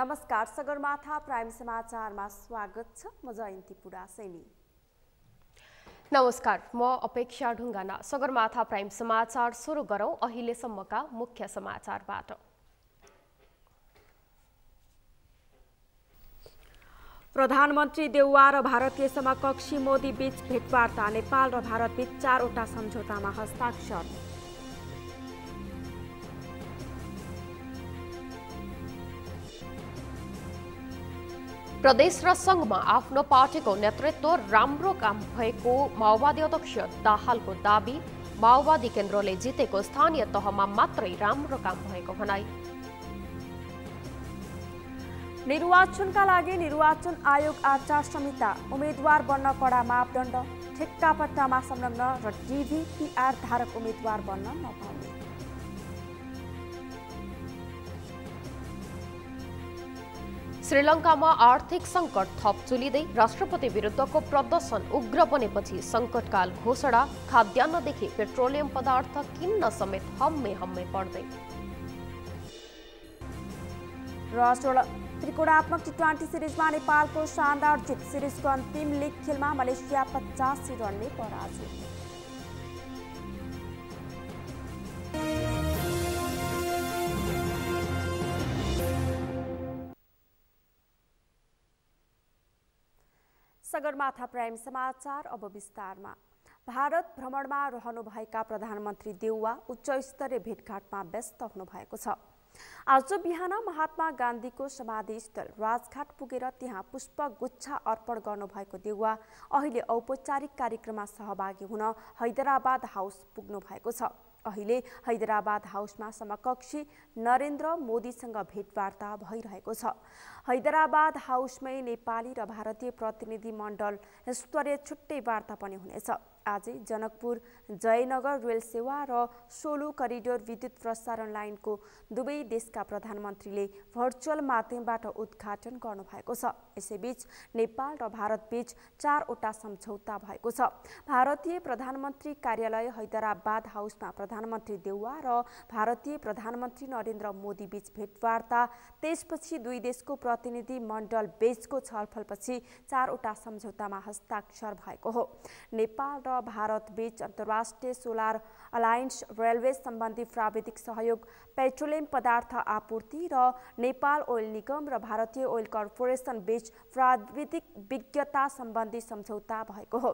नमस्कार, सगरमाथा प्राइम समाचारमा स्वागत छ। म जयन्ती पुडासेनी। नमस्कार, म अपेक्षा ढुङ्गाना। सगरमाथा प्राइम समाचार सुरु गरौँ अहिलेसम्मका मुख्य समाचारबाट। प्रधानमन्त्री देउवा र भारतीय समकक्षी मोदी बीच भेटवार्ता। नेपाल र भारत बीच 4 वटा सम्झौतामा हस्ताक्षर। प्रदेश र संघमा आफ्नो पार्टीको नेतृत्व राम्रो काम भएको माओवादी अध्यक्ष दाहालको दाबी। माओवादी केन्द्रले जितेको स्थानीय तहमा मात्रै राम्रो काम भएको भनाई। निर्वाचनका लागि निर्वाचन आयोग आचार संहिता। उम्मेद्वार बन्न कडा मापदण्ड। ठेक्कापट्टामा संलग्न र DVPR धारक उम्मेद्वार बन्न नपाउने। श्रीलङ्कामा आर्थिक सङ्कट थप चुलिँदै राष्ट्रपति विरुद्धको प्रदर्शन उग्र बनेपछि सङ्कटकाल घोषणा। खाद्यान्नदेखि पेट्रोलियम पदार्थ किन्न समेत हम्मे पर्दै। र त्रिकोणात्मक T20 सिरिजमा नेपालको शानदार जित। सिरिजको अन्तिम लिग खेलमा मलेसिया 85 रनले पराजित। सगरमाथा प्राइम समाचार अब विस्तारमा। भारत भ्रमणमा रहनुभएका प्रधानमन्त्री देउवा उच्च स्तरीय भेटघाटमा व्यस्त हुनुभएको छ। आज बिहान महात्मा गान्धीको समाधिस्थल राजघाट पुगेर त्यहाँ पुष्पगुच्छा अर्पण गर्नुभएको देउवा अहिले औपचारिक कार्यक्रममा सहभागी हुन हैदराबाद हाउस पुग्नु भएको छ। अहिले हैदराबाद हाउसमा समकक्षी नरेन्द्र मोदीसँग भेटवार्ता भइरहेको छ। हैदराबाद हाउसमै नेपाली र भारतीय प्रतिनिधि मण्डल स्तरीय छुट्टै वार्ता पनि हुनेछ। आजै जनकपुर जयनगर रेल सेवा र सोलु करिडोर विद्युत प्रसारण लाइनको दुवै देशका प्रधानमन्त्रीले भर्चुअल माध्यमबाट उद्घाटन गर्नुभएको छ। यसैबीच नेपाल र भारत बीच 4 वटा सम्झौता भएको छ। भारतीय प्रधानमन्त्री कार्यालय हैदराबाद हाउसमा प्रधानमन्त्री देउवा र भारतीय प्रधानमन्त्री नरेन्द्र मोदी बीच भेटवार्ता। त्यसपछि दुई देशको प्रतिनिधि मण्डल बीचको छलफलपछि 4 वटा सम्झौतामा हस्ताक्षर भएको हो। नेपाल र भारत बीच अन्तर्राष्ट्रिय सोलर अलायन्स, रेलवे सम्बन्धी प्राविधिक सहयोग, पेट्रोलियम पदार्थ आपूर्ति र नेपाल ओइल निगम र भारतीय ओइल कर्पोरेसन बीच प्राविधिक विज्ञता सम्बन्धी सम्झौता भएको हो।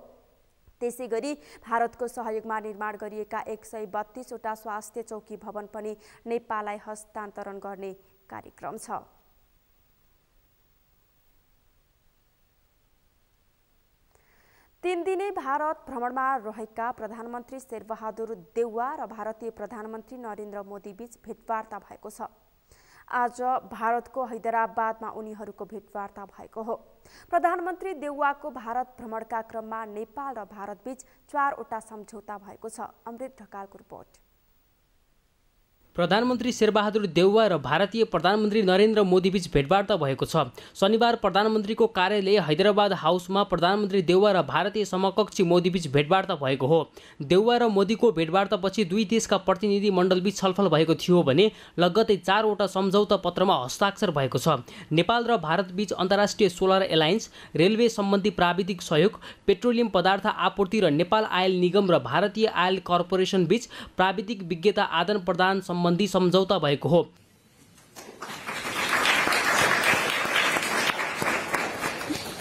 त्यसैगरी भारतको सहयोगमा निर्माण गरिएका 132 वटा स्वास्थ्य चौकी भवन पनि नेपाललाई हस्तान्तरण गर्ने कार्यक्रम छ। तीन दिने भारत भ्रमणमा रहेका प्रधानमन्त्री शेरबहादुर देउवा र भारतीय प्रधानमन्त्री नरेन्द्र मोदी बीच भेटवार्ता भएको छ। आज भारतको हैदराबादमा उनीहरूको भेटवार्ता भएको हो। प्रधानमन्त्री देउवाको भारत भ्रमणका क्रममा नेपाल र भारत बीच 4 वटा सम्झौता भएको छ। अमृत ढकालको रिपोर्ट। प्रधानमन्त्री शेरबहादुर देउवा र भारतीय प्रधानमन्त्री नरेन्द्र मोदी बीच भेटवार्ता भएको छ। शनिबार प्रधानमन्त्रीको कार्यालय हैदराबाद हाउसमा प्रधानमन्त्री देउवा र भारतीय समकक्षी मोदी बीच भेटवार्ता भएको हो। देउवा र मोदीको भेटवार्तापछि दुई देशका प्रतिनिधि मण्डलबीच छलफल भएको थियो भने लगत्तै 4 वटा सम्झौता पत्रमा हस्ताक्षर भएको छ। नेपाल र भारत बीच अन्तर्राष्ट्रिय सोलर एलायन्स, रेलवे सम्बन्धी प्राविधिक सहयोग, पेट्रोलियम पदार्थ आपूर्ति र नेपाल आयल निगम र भारतीय आयल कर्पोरेसन बीच प्राविधिक विज्ञता आदान प्रदान सम्बन्धी सम्झौता भएको हो।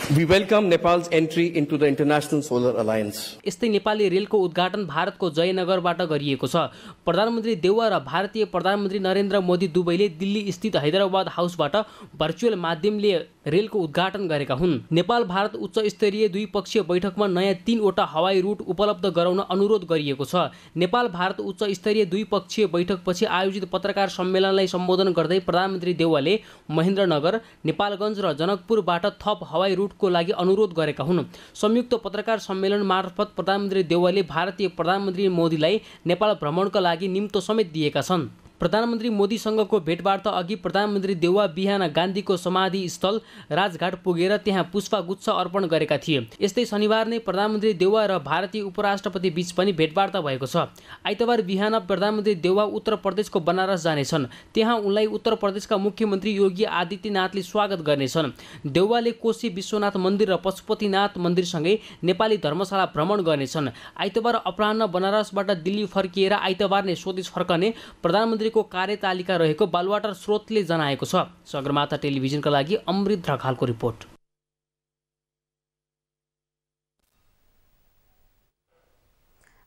We welcome Nepal's entry into the International Solar Alliance. यस्तै नेपाली रेलको उद्घाटन भारतको जयनगरबाट गरिएको छ। प्रधानमन्त्री देउवा र भारतीय प्रधानमन्त्री नरेन्द्र मोदी दुवैले दिल्ली स्थित हैदराबाद हाउसबाट भर्चुअल माध्यमले रेलको उद्घाटन गरेका हुन्। नेपाल भारत उच्च स्तरीय द्विपक्षीय बैठकमा नयाँ 3 वटा हवाई रुट उपलब्ध गराउन अनुरोध गरिएको छ। नेपाल भारत उच्च स्तरीय द्विपक्षीय बैठकपछि आयोजित पत्रकार सम्मेलनलाई सम्बोधन गर्दै प्रधानमन्त्री देउवाले महेन्द्रनगर, नेपालगञ्ज र जनकपुरबाट थप हवाई रुटको लागि अनुरोध गरेका हुन्। संयुक्त पत्रकार सम्मेलन मार्फत प्रधानमन्त्री देउवाले भारतीय प्रधानमन्त्री मोदीलाई नेपाल भ्रमणका लागि निम्तो समेत दिएका छन्। प्रधानमन्त्री मोदीसँगको भेटवार्ता अघि प्रधानमन्त्री देउवा बिहान गान्धीको समाधि स्थल राजघाट पुगेर त्यहाँ पुष्पगुच्छ अर्पण गरेका थिए। यस्तै शनिबार नै प्रधानमन्त्री देउवा र भारतीय उपराष्ट्रपति बीच पनि भेटवार्ता भएको छ। आइतबार बिहान प्रधानमन्त्री देउवा उत्तर प्रदेशको बनारस जानेछन्। त्यहाँ उनलाई उत्तर प्रदेशका मुख्यमन्त्री योगी आदित्यनाथले स्वागत गर्नेछन्। देउवाले कोशी विश्वनाथ मन्दिर र पशुपतिनाथ मन्दिरसँगै नेपाली धर्मशाला भ्रमण गर्नेछन्। आइतबार अपराह्न बनारसबाट दिल्ली फर्किएर आइतबार नै स्वदेश फर्कने प्रधानमन्त्रीको कार्यतालिका रहेको बालुवाटार स्रोतले जनाएको छ। सगरमाथा टेलिभिजनका लागि अमृत ढकालको रिपोर्ट।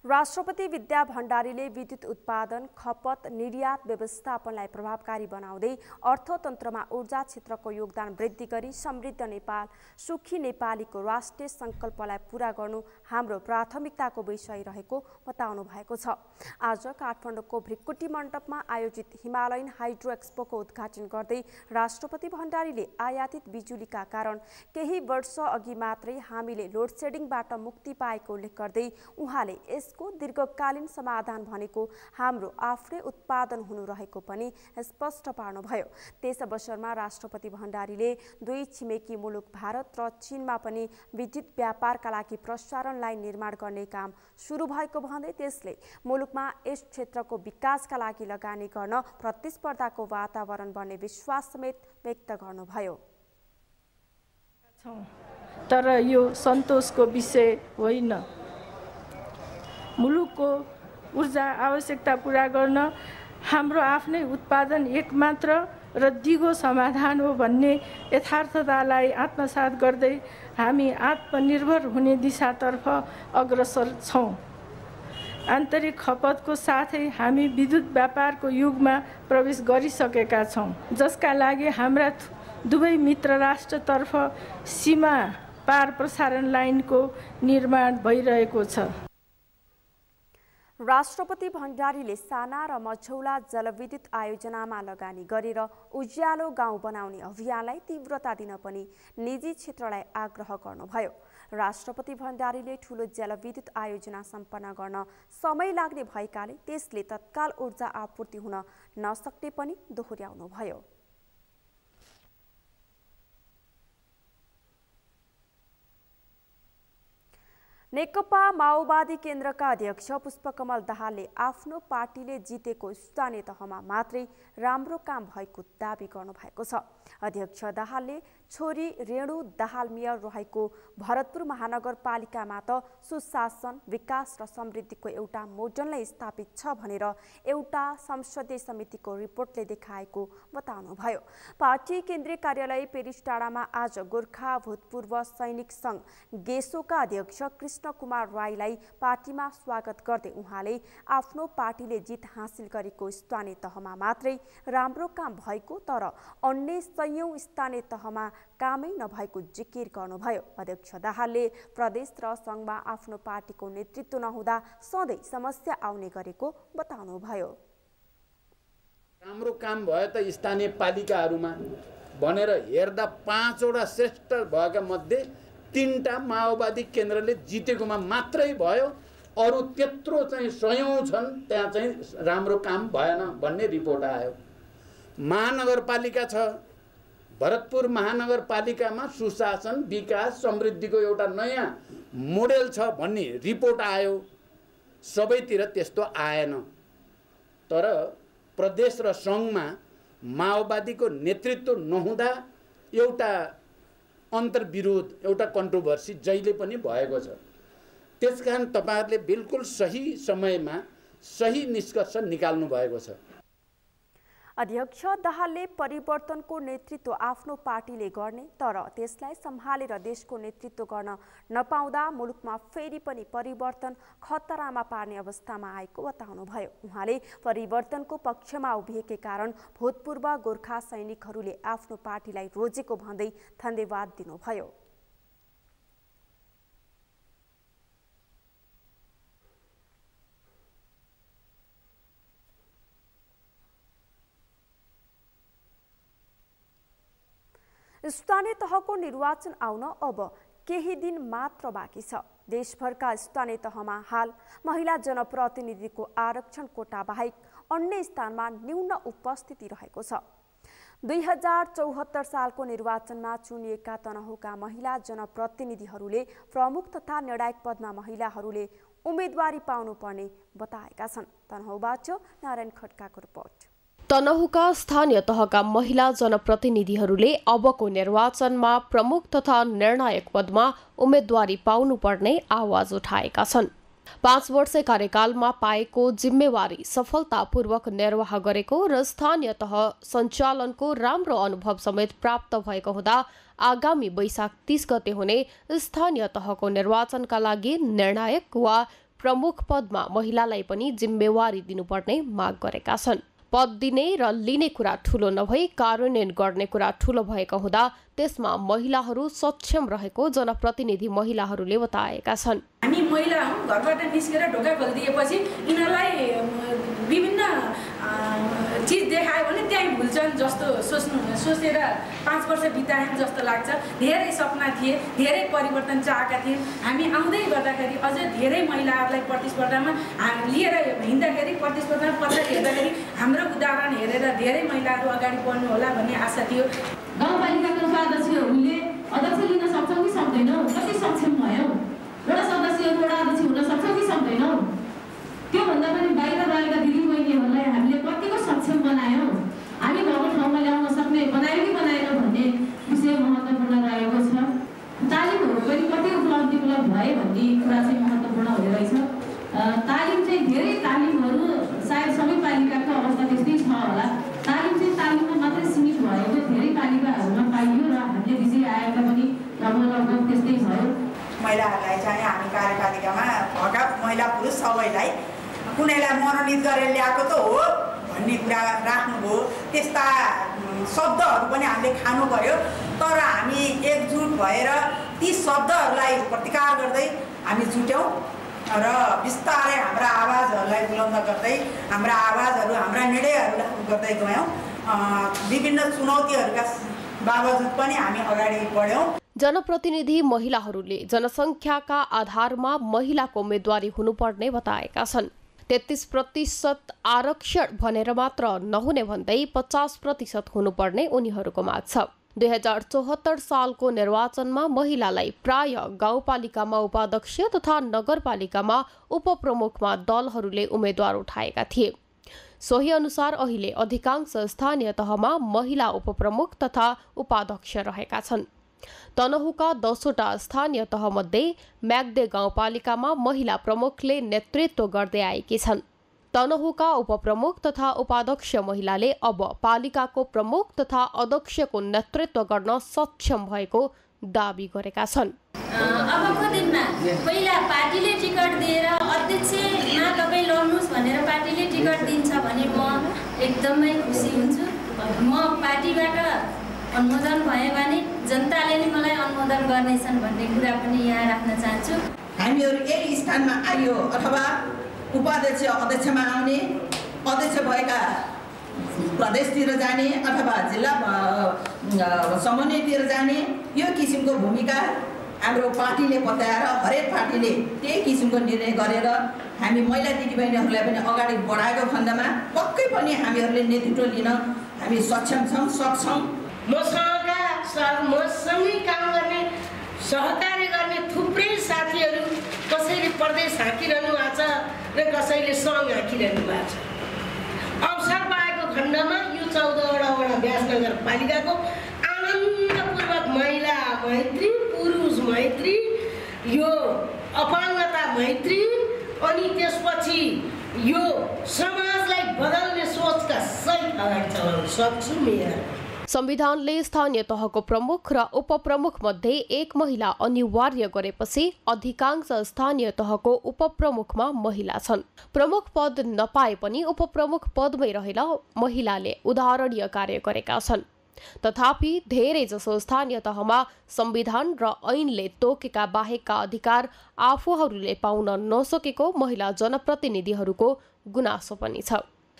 राष्ट्रपति विद्या भण्डारीले विद्युत उत्पादन, खपत, निर्यात व्यवस्थापनलाई प्रभावकारी बनाउँदै अर्थतन्त्रमा ऊर्जा क्षेत्रको योगदान वृद्धि गरी समृद्ध नेपाल, सुखी नेपालीको राष्ट्रिय सङ्कल्पलाई पूरा गर्नु हाम्रो प्राथमिकताको विषय रहेको बताउनु भएको छ। आज काठमाडौँको भृकुटी मण्डपमा आयोजित हिमालयन हाइड्रो एक्सपोको उद्घाटन गर्दै राष्ट्रपति भण्डारीले आयातित बिजुलीका कारण केही वर्ष अघि मात्रै हामीले लोड सेडिङबाट मुक्ति पाएको उल्लेख गर्दै उहाँले यसको दीर्घकालीन समाधान भनेको हाम्रो आफ्नै उत्पादन हुनु रहेको पनि स्पष्ट पार्नुभयो। त्यस अवसरमा राष्ट्रपति भण्डारीले दुई छिमेकी मुलुक भारत र चीनमा पनि विद्युत व्यापारका लागि प्रसारण लाइन निर्माण गर्ने काम सुरु भएको भन्दै त्यसले मुलुकमा यस क्षेत्रको विकासका लागि लगानी गर्न प्रतिस्पर्धाको वातावरण बन्ने विश्वास समेत व्यक्त गर्नुभयो। तर यो सन्तोषको विषय होइन। मुलुकको ऊर्जा आवश्यकता पूरा गर्न हाम्रो आफ्नै उत्पादन एकमात्र र दिगो समाधान हो भन्ने यथार्थतालाई आत्मसात गर्दै हामी आत्मनिर्भर हुने दिशातर्फ अग्रसर छौँ। आन्तरिक खपतको साथै हामी विद्युत व्यापारको युगमा प्रवेश गरिसकेका छौँ, जसका लागि हाम्रा दुवै मित्र राष्ट्रतर्फ सीमा पार प्रसारण लाइनको निर्माण भइरहेको छ। राष्ट्रपति भण्डारीले साना र मझौला जलविद्युत आयोजनामा लगानी गरेर उज्यालो गाउँ बनाउने अभियानलाई तीव्रता दिन पनि निजी क्षेत्रलाई आग्रह गर्नुभयो। राष्ट्रपति भण्डारीले ठूलो जलविद्युत आयोजना सम्पन्न गर्न समय लाग्ने भएकाले त्यसले तत्काल ऊर्जा आपूर्ति हुन नसक्ने पनि दोहोर्याउनुभयो। नेकपा माओवादी केन्द्रका अध्यक्ष पुष्पकमल दाहालले आफ्नो पार्टीले जितेको स्थानीय तहमा मात्रै राम्रो काम भएको दाबी गर्नुभएको छ। अध्यक्ष दाहालले छोरी रेणु दाहाल मेयर रहेको भरतपुर महानगरपालिकामा त सुशासन, विकास र समृद्धिको एउटा मोडल नै स्थापित छ भनेर एउटा संसदीय समितिको रिपोर्टले देखाएको बताउनुभयो। पार्टी केन्द्रीय कार्यालय पेरिस टाढामा आज गोर्खा भूतपूर्व सैनिक सङ्घ गेसोका अध्यक्ष कृष्ण कुमार राईलाई पार्टीमा स्वागत गर्दै उहाँले आफ्नो पार्टीले जित हासिल गरेको स्थानीय तहमा मात्रै राम्रो काम भएको तर अन्य सयौं स्थानीय तहमा कामै नभएको जिकिर गर्नुभयो। अध्यक्ष दाहालले प्रदेश र सङ्घमा आफ्नो पार्टीको नेतृत्व नहुँदा सधैँ समस्या आउने गरेको बताउनुभयो। राम्रो काम भयो त स्थानीय पालिकाहरूमा भनेर हेर्दा 5 वटा श्रेष्ठ भएका मध्ये 3टा माओवादी केन्द्रले जितेकोमा मात्रै भयो। अरू त्यत्रो चाहिँ सयौं छन्, त्यहाँ चाहिँ राम्रो काम भएन भन्ने रिपोर्ट आयो। महानगरपालिका छ, भरतपुर महानगरपालिकामा सुशासन, विकास, समृद्धिको एउटा नयाँ मोडेल छ भन्ने रिपोर्ट आयो। सबैतिर त्यस्तो आएन। तर प्रदेश र सङ्घमा माओवादीको नेतृत्व नहुँदा एउटा अन्तर्विरोध, एउटा कन्ट्रोभर्सी जहिले पनि भएको छ। त्यसकारण तपाईहरुले बिल्कुल सही समयमा सही निष्कर्ष निकाल्नु भएको छ। अध्यक्ष दाहालले परिवर्तनको नेतृत्व आफ्नो पार्टीले गर्ने तर त्यसलाई सम्हालेर देशको नेतृत्व गर्न नपाउँदा मुलुकमा फेरि पनि परिवर्तन खतरामा पार्ने अवस्थामा आएको बताउनुभयो। उहाँले परिवर्तनको पक्षमा उभिएकै कारण भूतपूर्व गोर्खा सैनिकहरूले आफ्नो पार्टीलाई रोजेको भन्दै धन्यवाद दिनुभयो। स्थानीय तहको निर्वाचन आउन अब केही दिन मात्र बाँकी छ। देशभरका स्थानीय तहमा हाल महिला जनप्रतिनिधिको आरक्षण कोटा बाहेक अन्य स्थानमा न्यून उपस्थिति रहेको छ। 2074 सालको निर्वाचनमा चुनिएका तनहुका महिला जनप्रतिनिधिहरूले प्रमुख तथा निर्णायक पदमा महिलाहरूले उम्मेदवारी पाउनुपर्ने बताएका छन्। तनहुबाट नारायण खड्काको रिपोर्ट। तनहुका स्थानीय तहका महिला जनप्रतिनिधिहरूले अबको निर्वाचनमा प्रमुख तथा निर्णायक पदमा उम्मेदवारी पाउनुपर्ने आवाज उठाएका छन्। 5 वर्ष कार्यकालमा पाएको जिम्मेवारी सफलतापूर्वक निर्वाह गरेको र स्थानीय तह सञ्चालनको राम्रो अनुभव समेत प्राप्त भएको हुँदा आगामी वैशाख 30 गते हुने स्थानीय तहको निर्वाचनका लागि निर्णायक वा प्रमुख पदमा महिलालाई पनि जिम्मेवारी दिनुपर्ने माग गरेका छन्। पद दिने र लिने कुरा ठूलो नभई कार्यान्वयन गर्ने कुरा ठूलो भएको हुँदा त्यसमा महिलाहरू सक्षम रहेको जनप्रतिनिधि महिलाहरूले बताएका छन्। हामी महिला हौं, घरबाट निस्केर ढोका खोलिदिएपछि यिनीहरूलाई विभिन्न चीज देखायो भने त्यही भुल्छन् जस्तो सोचेर 5 वर्ष बिताएँ जस्तो लाग्छ। धेरै सपना थिए, धेरै परिवर्तन चाहेका थिए। हामी आउँदै गर्दाखेरि अझ धेरै महिलाहरूलाई प्रतिस्पर्धामा लिएर हिँड्दाखेरि प्रतिस्पर्धामा पत्र हेर्दाखेरि हाम्रो उदाहरण हेरेर धेरै महिलाहरू अगाडि बढ्नु होला भन्ने आशा थियो। गाउँपालिकाको उपाध्यक्षहरूले अध्यक्ष लिन सक्छौँ कि सक्दैनौँ? कति सक्षम भयौँ? वडा सदस्यहरू वडा अध्यक्ष हुन सक्छौँ कि सक्दैनौँ? त्योभन्दा पनि बाहिर रहेका दिदीबहिनीहरूलाई हामीले कतिको सक्षम बनायौँ? हामी भएको ठाउँमा ल्याउन सक्ने बनायो कि बनाएन भन्ने विषय महत्त्वपूर्ण रहेको छ। तालिमहरू पनि कति उपलब्ध भए भन्ने कुरा चाहिँ महत्त्वपूर्ण हुने रहेछ। तालिम चाहिँ धेरै तालिमहरू सायद सबै पालिकाको अवस्था त्यस्तै छ होला। तालिम चाहिँ तालिममा मात्रै सीमित भएको धेरै पालिकाहरूमा पाइयो र हामीले विजय आएका पनि लगभग त्यस्तै भयो। महिलाहरूलाई चाहिँ हामी कार्यपालिकामा भएका महिला पुरुष सबैलाई कुनैलाई मनोनित गरेर ल्याएको त हो भन्ने कुरा राख्नुभयो। त्यस्ता शब्दहरू पनि हामीले खानु पर्यो। तर हामी एकजुट भएर ती शब्दहरूलाई प्रतिकार गर्दै हामी जुट्यौँ र बिस्तारै हाम्रा आवाजहरूलाई बुलन्द गर्दै हाम्रा आवाजहरू हाम्रा निर्णयहरू लागू गर्दै गयौँ। विभिन्न चुनौतीहरूका बावजुद पनि हामी अगाडि बढ्यौँ। जनप्रतिनिधि महिलाहरूले जनसङ्ख्याका आधारमा महिलाको उम्मेदवारी हुनुपर्ने बताएका छन्। 33% आरक्षण भनेर मात्र नहुने भन्दै 50% हुनुपर्ने उनीहरूको माग छ। 2074 सालको निर्वाचनमा महिलालाई प्राय गाउँपालिकामा उपाध्यक्ष तथा नगरपालिकामा उपप्रमुखमा दलहरूले उम्मेद्वार उठाएका थिए। सोही अनुसार अहिले अधिकांश स्थानीय तहमा महिला उपप्रमुख तथा उपाध्यक्ष रहेका छन्। तनहुका 10वटा स्थानीय तहमध्ये म्याग्दे गाउँपालिकामा महिला प्रमुखले नेतृत्व गर्दै आएकी छन्। तनहुका उपप्रमुख तथा उपाध्यक्ष महिलाले अब पालिकाको प्रमुख तथा अध्यक्षको नेतृत्व गर्न सक्षम भएको दाबी गरेका छन्। अबको दिनमा पहिला पार्टीले टिकट दिएर अध्यक्षमा तपाईँ लड्नुहोस् भनेर पार्टीले टिकट दिन्छ भने म एकदमै खुसी हुन्छु। म पार्टीबाट अनुमोदन भयो भने जनताले नै मलाई अनुमोदन गर्नेछन् भन्ने कुरा पनि यहाँ राख्न चाहन्छु। हामीहरू यही स्थानमा आयो अथवा उपाध्यक्ष अध्यक्षमा आउने, अध्यक्ष भएका प्रदेशतिर जाने अथवा जिल्ला समन्वयतिर जाने, यो किसिमको भूमिका हाम्रो पार्टीले बताएर हरेक पार्टीले त्यही किसिमको निर्णय गरेर हामी महिला दिदीबहिनीहरूलाई पनि अगाडि बढाएको खण्डमा पक्कै पनि हामीहरूले नेतृत्व लिन हामी सक्षम छौँ, सक्छौँ। मसँगै काम गर्ने, सहकार्य गर्ने थुप्रै साथीहरू कसैले प्रदेश हाँकिरहनु भएको छ र कसैले सङ्घ हाँकिरहनु भएको छ। अवसर पाएको खण्डमा यो 14वटा वडा व्यास नगरपालिकाको आनन्दपूर्वक महिला मैत्री, पुरुष मैत्री, यो अपाङ्गता मैत्री अनि त्यसपछि यो समाजलाई बदल्ने सोचका सहित अगाडि चलाउन सक्छु। मेरा संविधानले स्थानीय तहको प्रमुख र उपप्रमुख मध्ये एक महिला अनिवार्य गरेपछि अधिकांश स्थानीय तहको उपप्रमुखमा महिला छन्। प्रमुख पद नपाए पनि उपप्रमुख पदमै रहेर महिलाले उदाहरणीय कार्य गरेका छन्। तथापि धेरैजसो स्थानीय तहमा संविधान र ऐनले तोकेका बाहेकका अधिकार आफूहरूले पाउन नसकेको महिला जनप्रतिनिधिहरूको गुनासो पनि छ।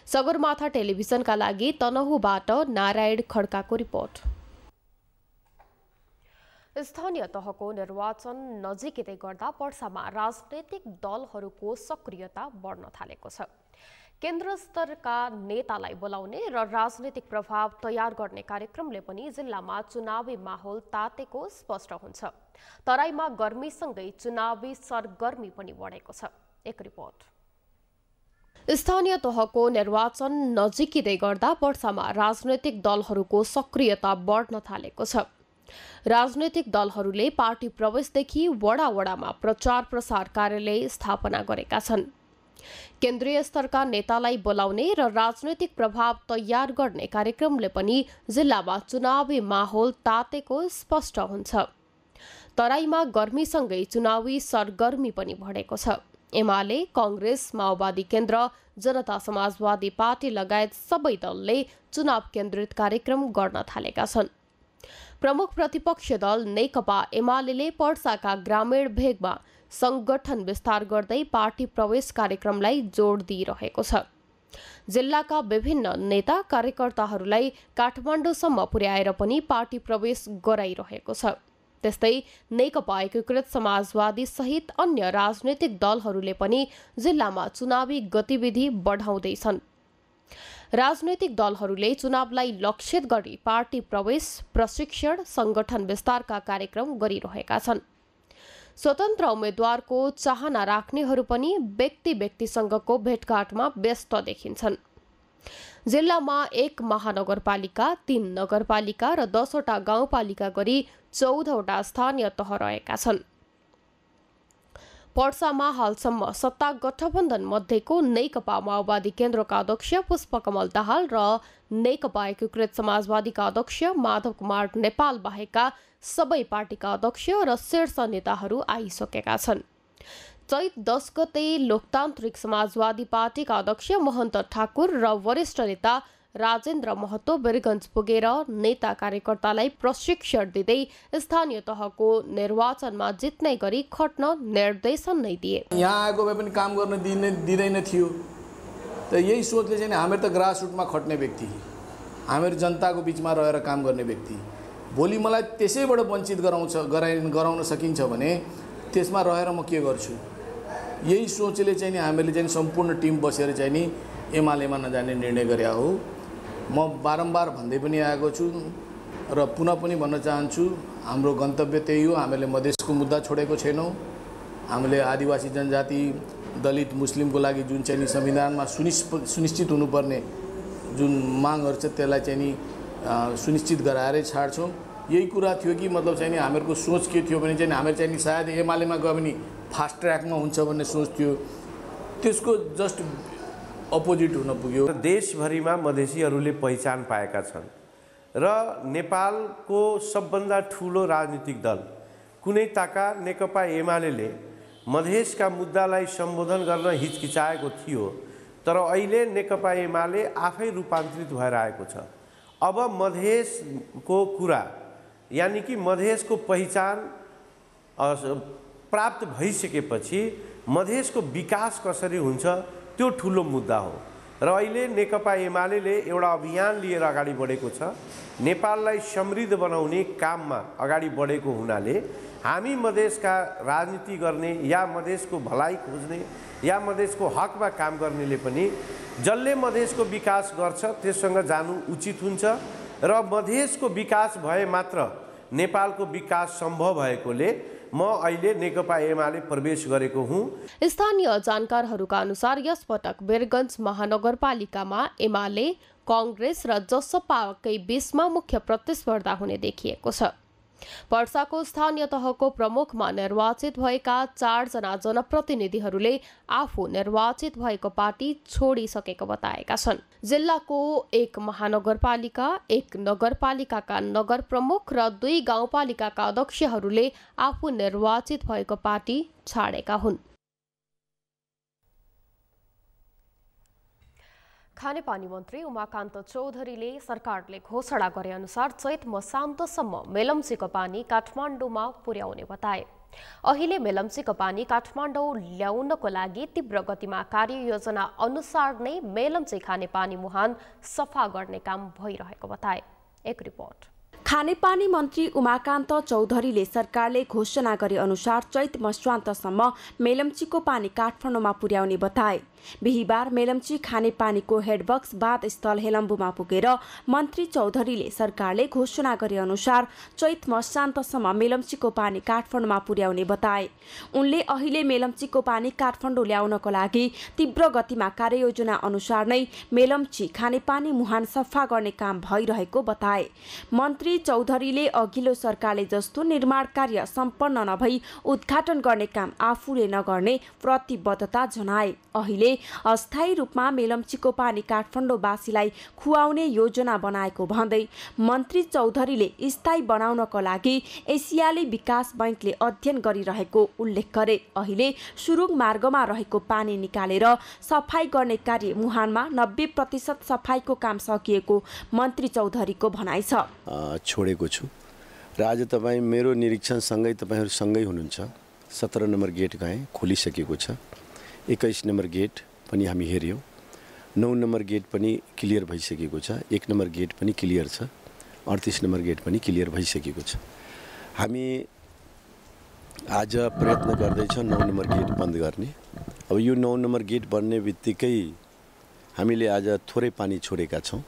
सगरमाथा टेलिभिजनका लागि तनहुबाट नारायण खड्काको रिपोर्ट। स्थानीय तहको निर्वाचन नजिकै गर्दा पर्सामा राजनैतिक दलहरूको सक्रियता बढ्न थालेको छ। केन्द्र स्तरका नेतालाई बोलाउने र राजनैतिक प्रभाव तयार गर्ने कार्यक्रमले पनि जिल्लामा चुनावी माहौल तातेको स्पष्ट हुन्छ। तराईमा गर्मीसँगै चुनावी सरगर्मी पनि बढेको छ। एक रिपोर्ट। स्थानीय तहको निर्वाचन नजिकै गर्दा पर्सामा राजनैतिक दलहरूको सक्रियता बढ्न थालेको छ। राजनैतिक दलहरूले पार्टी प्रवेशदेखि वडा-वडामा प्रचार प्रसार कार्यालय स्थापना गरेका छन्। केन्द्रीय स्तरका नेतालाई बोलाउने र राजनैतिक प्रभाव तयार गर्ने कार्यक्रमले पनि जिल्लामा चुनावी माहौल तातेको स्पष्ट हुन्छ। तराईमा गर्मीसँगै चुनावी सरगर्मी पनि बढेको छ। एमाले, कांग्रेस, माओवादी केन्द्र, जनता समाजवादी पार्टी लगायत सबै दलले चुनाव केन्द्रित कार्यक्रम गर्न थालेका छन्। प्रमुख प्रतिपक्ष दल नेकपा एमाले पर्साका ग्रामीण भेगमा संगठन विस्तार गर्दै पार्टी प्रवेश कार्यक्रमलाई जोड दिइरहेको छ। जिल्लाका विभिन्न नेता कार्यकर्ताहरूलाई काठमाडौँसम्म पुर्याएर पनि पार्टी प्रवेश गराइरहेको छ। त्यस्तै नेकपा एकीकृत समाजवादी सहित अन्य राजनैतिक दलहरूले पनि जिल्लामा चुनावी गतिविधि बढाउँदैछन्। राजनैतिक दलहरूले चुनावलाई लक्षित गरी पार्टी प्रवेश, प्रशिक्षण, संगठन विस्तारका कार्यक्रम गरिरहेका छन्। स्वतन्त्र उम्मेद्वारको चाहना राख्नेहरू पनि व्यक्तिसँगको भेटघाटमा व्यस्त देखिन्छन्। जिल्लामा 1 महानगरपालिका, 3 नगरपालिका र 10 वटा गाउँपालिका गरी 14 वटा स्थानीय तह रहेका छन्। पर्सामा हालसम्म सत्ता गठबन्धन मध्येको नेकपा माओवादी केन्द्रका अध्यक्ष पुष्पकमल दाहाल र नेकपा एकीकृत समाजवादीका अध्यक्ष माधव कुमार नेपाल बाहेकका सबै पार्टीका अध्यक्ष र शीर्ष नेताहरू आइसकेका छन्। चैत 10 गते लोकतान्त्रिक समाजवादी पार्टीका अध्यक्ष महन्त ठाकुर र वरिष्ठ नेता राजेन्द्र महतो वीरगञ्ज पुगेर नेता कार्यकर्तालाई प्रशिक्षण दिँदै स्थानीय तहको निर्वाचनमा जित्ने गरी खट्न निर्देशन नै दिए। यहाँ आएको भए पनि काम गर्न दिँदैन थियो। त यही सोचले चाहिँ हामीहरू त ग्रासरुटमा खट्ने व्यक्ति, हामीहरू जनताको बिचमा रहेर काम गर्ने व्यक्ति, भोलि मलाई त्यसैबाट वञ्चित गराउन सकिन्छ भने त्यसमा रहेर म के गर्छु, यही सोचले चाहिँ नि हामीले चाहिँ सम्पूर्ण टिम बसेर चाहिँ नि एमालेमा नजाने निर्णय गरे हो। म बारम्बार भन्दै पनि आएको छु र पुनः पनि भन्न चाहन्छु, हाम्रो गन्तव्य त्यही हो। हामीले मधेसको मुद्दा छोडेको छैनौँ। हामीले आदिवासी जनजाति, दलित, मुस्लिमको लागि जुन चाहिँ नि संविधानमा सुनिश्चित हुनुपर्ने जुन मागहरू छ त्यसलाई चाहिँ नि सुनिश्चित गराएरै छाड्छौँ। यही कुरा थियो कि मतलब चाहिँ नि हामीहरूको सोच के थियो भने चाहिँ हामीहरू चाहिँ नि सायद एमालेमा गयो भने फास्ट ट्र्याकमा हुन्छ भन्ने सोच थियो। त्यसको जस्ट अपोजिट हुन पुग्यो। देशभरिमा मधेसीहरूले पहिचान पाएका छन् र नेपालको सबभन्दा ठुलो राजनीतिक दल कुनै ताका नेकपा एमाले मधेसका मुद्दालाई सम्बोधन गर्न हिचकिचाएको थियो, तर अहिले नेकपा एमाले आफै रूपान्तरित भएर आएको छ। अब मधेसको कुरा यानी कि मधेसको पहिचान प्राप्त भइसकेपछि मधेसको विकास कसरी हुन्छ त्यो ठुलो मुद्दा हो र अहिले नेकपा एमाले एउटा अभियान लिएर अगाडि बढेको छ। नेपाललाई समृद्ध बनाउने काममा अगाडि बढेको हुनाले हामी मधेसका राजनीति गर्ने या मधेसको भलाइ खोज्ने या मधेसको हकमा काम गर्नेले पनि जसले मधेसको विकास गर्छ त्यससँग जानु उचित हुन्छ र मधेसको विकास भए मात्र नेपालको विकास सम्भव भएकोले म अहिले नेकपा एमाले प्रवेश गरेको हुँ। स्थानीय जानकारहरूका अनुसार यस पटक वीरगञ्ज महानगरपालिकामा एमाले, कांग्रेस र जसपाकै बीचमा मुख्य प्रतिस्पर्धा हुने देखिएको छ। पर्साको स्थानीय तहको प्रमुखमा निर्वाचित भएका 4 जना जनप्रतिनिधिहरूले आफू निर्वाचित भएको पार्टी छोडिसकेको बताएका छन्। जिल्लाको 1 महानगरपालिका, 1 नगरपालिकाका नगर प्रमुख र 2 गाउँपालिकाका अध्यक्षहरूले आफू निर्वाचित भएको पार्टी छाडेका हुन्। खानेपानी मन्त्री उमाकान्त चौधरीले सरकारले घोषणा गरे अनुसार चैत मसान्तसम्म मेलम्चीको पानी काठमाडौँमा पुर्याउने बताए। अहिले मेलम्चीको पानी काठमाडौँ ल्याउनको लागि तीव्र गतिमा कार्ययोजना अनुसार नै मेलम्ची खानेपानी मुहान सफा गर्ने काम भइरहेको बताए। एक रिपोर्ट। खानेपानी मन्त्री उमाकान्त चौधरीले सरकारले घोषणा गरे अनुसार चैत मस्वान्तसम्म मेलम्चीको पानी काठमाडौँमा पुर्याउने बताए। बिहिबार मेलम्ची खानेपानीको हेडबक्स बाँध स्थल हेलम्बुमा पुगेर मन्त्री चौधरीले सरकारले घोषणा गरे अनुसार चैत मस्वान्तसम्म मेलम्चीको पानी काठमाडौँमा पुर्याउने बताए। उनले अहिले मेलम्चीको पानी काठमाडौँ ल्याउनको लागि तीव्र गतिमा कार्ययोजना अनुसार नै मेलम्ची खानेपानी मुहान सफा गर्ने काम भइरहेको बताए। मन्त्री चौधरीले अघिल्लो सरकारले जस्तो निर्माण कार्य सम्पन्न नभई उद्घाटन गर्ने काम आफूले नगर्ने प्रतिबद्धता जनाए। अहिले अस्थायी रूपमा मेलम्चीको पानी काठमाडौँवासीलाई खुवाउने योजना बनाएको भन्दै मन्त्री चौधरीले स्थायी बनाउनको लागि एसियाली विकास बैंकले अध्ययन गरिरहेको उल्लेख गरे। अहिले सुरुङ मार्गमा रहेको पानी निकालेर सफाई गर्ने कार्य मुहानमा 90% सफाईको काम सकिएको मन्त्री चौधरीको भनाइ छ। छोडेको छु र आज तपाईँ मेरो निरीक्षणसँगै तपाईँहरू सँगै हुनुहुन्छ। 17 नम्बर गेट गएँ, खोलिसकेको छ। 21 नम्बर गेट पनि हामी हेऱ्यौँ। 9 नम्बर गेट पनि क्लियर भइसकेको छ। 1 नम्बर गेट पनि क्लियर छ। 38 नम्बर गेट पनि क्लियर भइसकेको छ। हामी आज प्रयत्न गर्दैछौँ 9 नम्बर गेट बन्द गर्ने। अब यो 9 नम्बर गेट बन्ने बित्तिकै हामीले आज थोरै पानी छोडेका छौँ।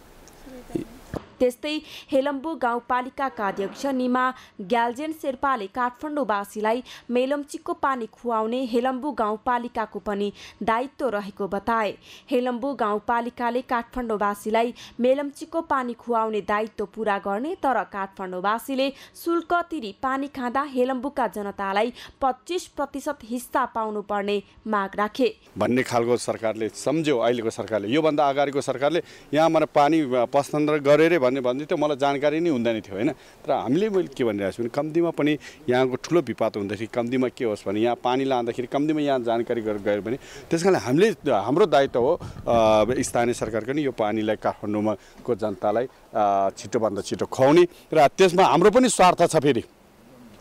त्यस्तै हेलम्बु गाउँपालिकाका अध्यक्ष निमा ग्याल्जेन शेर्पाले काठमाडौँवासीलाई मेलम्चीको पानी खुवाउने हेलम्बु गाउँपालिकाको पनि दायित्व रहेको बताए। हेलम्बु गाउँपालिकाले काठमाडौँवासीलाई मेलम्चीको पानी खुवाउने दायित्व पूरा गर्ने, तर काठमाडौँवासीले शुल्क तिरी पानी खाँदा हेलम्बुका जनतालाई 25% हिस्सा पाउनुपर्ने माग राखे भन्ने खालको सरकारले सम्झ्यो। अहिलेको सरकारले, योभन्दा अगाडिको सरकारले यहाँ मलाई पानी हस्तान्तरण गरेर भन्दै थियो, मलाई जानकारी नै हुँदैन थियो होइन। तर हामीले मैले के भनिरहेको छु भने कम्तीमा पनि यहाँको ठुलो विपद हुँदाखेरि कम्तीमा के होस् भने यहाँ पानी लाँदाखेरि कम्तीमा यहाँ जानकारी गरेर गयो भने त्यस कारणले हामीले हाम्रो दायित्व हो स्थानीय सरकारको नि यो पानीलाई काठमाडौँमा को जनतालाई छिटोभन्दा छिटो खुवाउने र त्यसमा हाम्रो पनि स्वार्थ छ। फेरि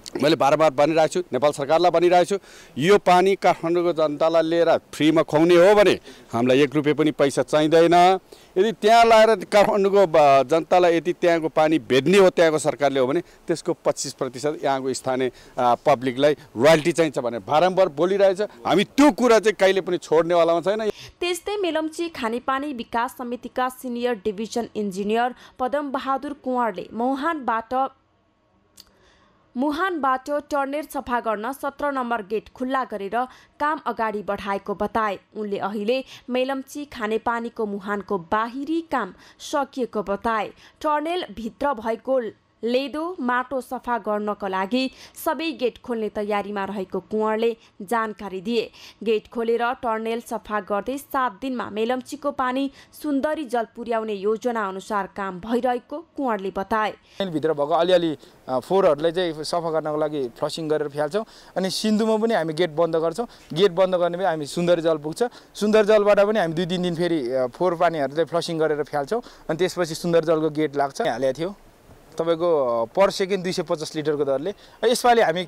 मैले बारबार भनिरहेको छु, नेपाल सरकारलाई भनिरहेको छु, यो पानी काठमाडौँको जनतालाई लिएर फ्रीमा खुवाउने हो भने हामीलाई 1 रुपियाँ पनि पैसा चाहिँदैन। यदि त्यहाँ लाएर काठमाडौँको जनतालाई यदि त्यहाँको पानी भेट्ने हो त्यहाँको सरकारले हो भने त्यसको 25% यहाँको स्थानीय पब्लिकलाई रोयल्टी चाहिन्छ भने बारम्बार बोलिरहेछ। हामी त्यो कुरा चाहिँ कहिले पनि छोड्नेवालामा छैन। त्यस्तै मेलम्ची खानेपानी विकास समितिका senior division engineer Padam Bahadur कुँवरले मुहानबाट टर्नेल सफा गर्न 17 नम्बर गेट खुल्ला गरेर काम अगाडि बढाएको बताए। उनले अहिले मेलम्ची खानेपानीको मुहानको बाहिरी काम सकिएको बताए। टर्नेल भित्र भएको लेदो माटो सफा गर्नको लागि सबै गेट खोल्ने तयारीमा रहेको कुँवरले जानकारी दिए। गेट खोलेर टर्नेल सफा गर्दै 7 दिनमा मेलम्चीको पानी सुन्दरी जल पुर्याउने योजना अनुसार काम भइरहेको कुँवरले बताए। भित्र भएको अलिअलि फोहोरहरूलाई चाहिँ सफा गर्नको लागि फ्लसिङ गरेर फ्याल्छौँ। अनि सिन्धुमा पनि हामी गेट बन्द गर्छौँ। गेट बन्द गर्ने पनि हामी सुन्दरी जल पुग्छ। सुन्दरी जलबाट पनि हामी 2-3 दिन फेरि फोहोर पानीहरूलाई फ्लसिङ गरेर फ्याल्छौँ। अनि त्यसपछि सुन्दरी जलको गेट लाग्छ। हालेको थियो तपाईको पर सेकेन्ड 250 लिटरको दरले। यसपालि हामी